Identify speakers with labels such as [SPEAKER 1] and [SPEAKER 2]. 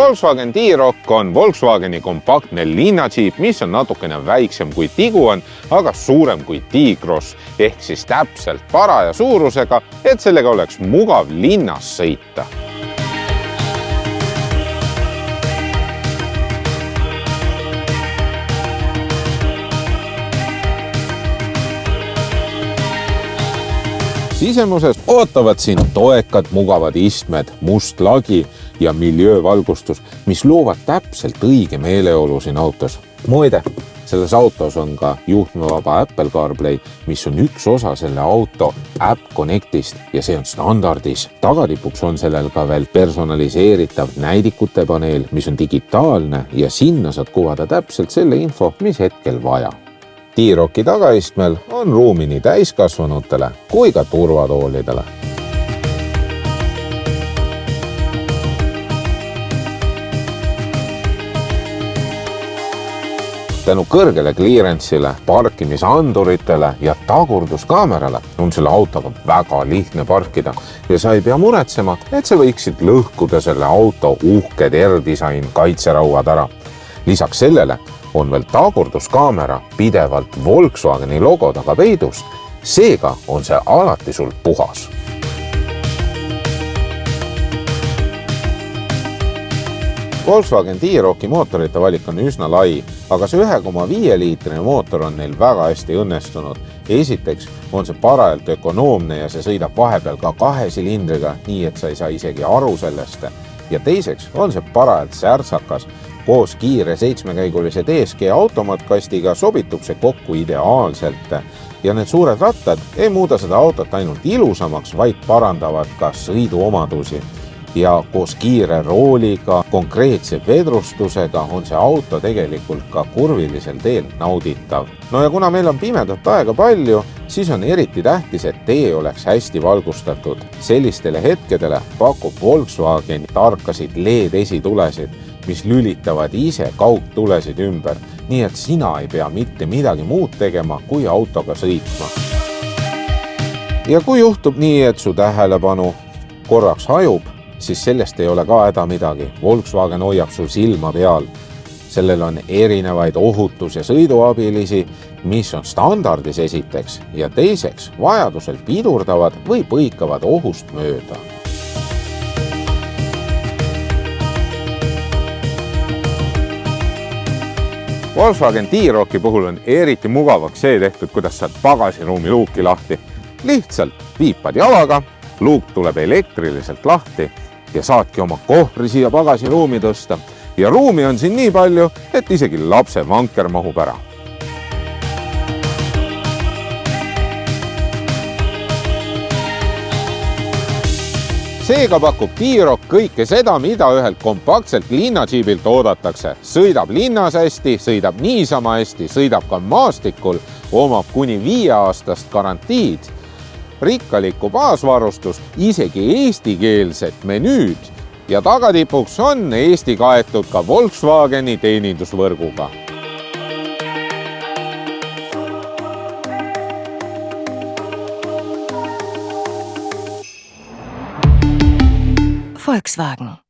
[SPEAKER 1] Volkswagen T-Roc on Volkswageni kompaktne linnadžiip, mis on natukene väiksem kui Tiguan, aga suurem kui T-Cross ehk siis täpselt paraja suurusega, et sellega oleks mugav linnas sõita. Sisemuses ootavad siin toekad, mugavad istmed, must lagi ja miljöövalgustus, mis loovad täpselt õige meeleolu siin autos. Muide, selles autos on ka juhtmevaba Apple CarPlay, mis on üks osa selle auto App Connectist ja see on standardis. Tagatipuks on sellel ka veel personaliseeritav näidikute paneel, mis on digitaalne ja sinna saad kuvada täpselt selle info, mis hetkel vaja. T-Roci tagaistmel on ruumi nii täiskasvanutele kui ka turvatoolidele. Tänu kõrgele clearance'ile, parkimisanduritele ja tagurduskaamerale on selle autoga väga lihtne parkida ja sa ei pea muretsema, et sa võiksid lõhkuda selle auto uhked R-disain kaitserauad ära. Lisaks sellele on veel tagurduskaamera pidevalt Volkswageni logo taga peidus, seega on see alati sul puhas. Volkswagen T-Roci mootorite valik on üsna lai, aga see 1,5 liitrine mootor on neil väga hästi õnnestunud. Esiteks on see parajalt ökonoomne ja see sõidab vahepeal ka 2 silindriga, nii et sa ei saa isegi aru sellest. Ja teiseks on see parajalt särtsakas. Koos kiire 7-käigulise DSG automaatkastiga sobitub see kokku ideaalselt ja need suured rattad ei muuda seda autot ainult ilusamaks, vaid parandavad ka sõiduomadusi. Ja koos kiire rooliga, konkreetse vedrustusega on see auto tegelikult ka kurvilisel teel nauditav. No ja kuna meil on pimedat aega palju, siis on eriti tähtis, et tee oleks hästi valgustatud. Sellistele hetkedele pakub Volkswagen tarkasid LED-esitulesid, mis lülitavad ise kaugtulesid ümber, nii et sina ei pea mitte midagi muud tegema, kui autoga sõitma. Ja kui juhtub nii, et su tähelepanu korraks hajub, siis sellest ei ole ka häda midagi. Volkswagen hoiab sul silma peal. Sellel on erinevaid ohutus- ja sõiduabilisi, mis on standardis esiteks ja teiseks vajadusel pidurdavad või põikavad ohust mööda. Volkswagen T-Roci puhul on eriti mugavaks see tehtud, kuidas saad pagasiruumi luuki lahti. Lihtsalt viipad jalaga, luuk tuleb elektriliselt lahti ja saadki oma kohvri siia pagasiruumi tõsta. Ja ruumi on siin nii palju, et isegi lapse vanker mahub ära. Seega pakub T-Roc kõike seda, mida ühelt kompaktselt linnadžiibilt oodatakse. Sõidab linnas hästi, sõidab niisama hästi, sõidab ka maastikul, omab kuni 5-aastast garantiid, rikkalikku baasvarustust, isegi eestikeelset menüüd ja tagatipuks on Eesti kaetud ka Volkswageni teenindusvõrguga.
[SPEAKER 2] Volkswagen.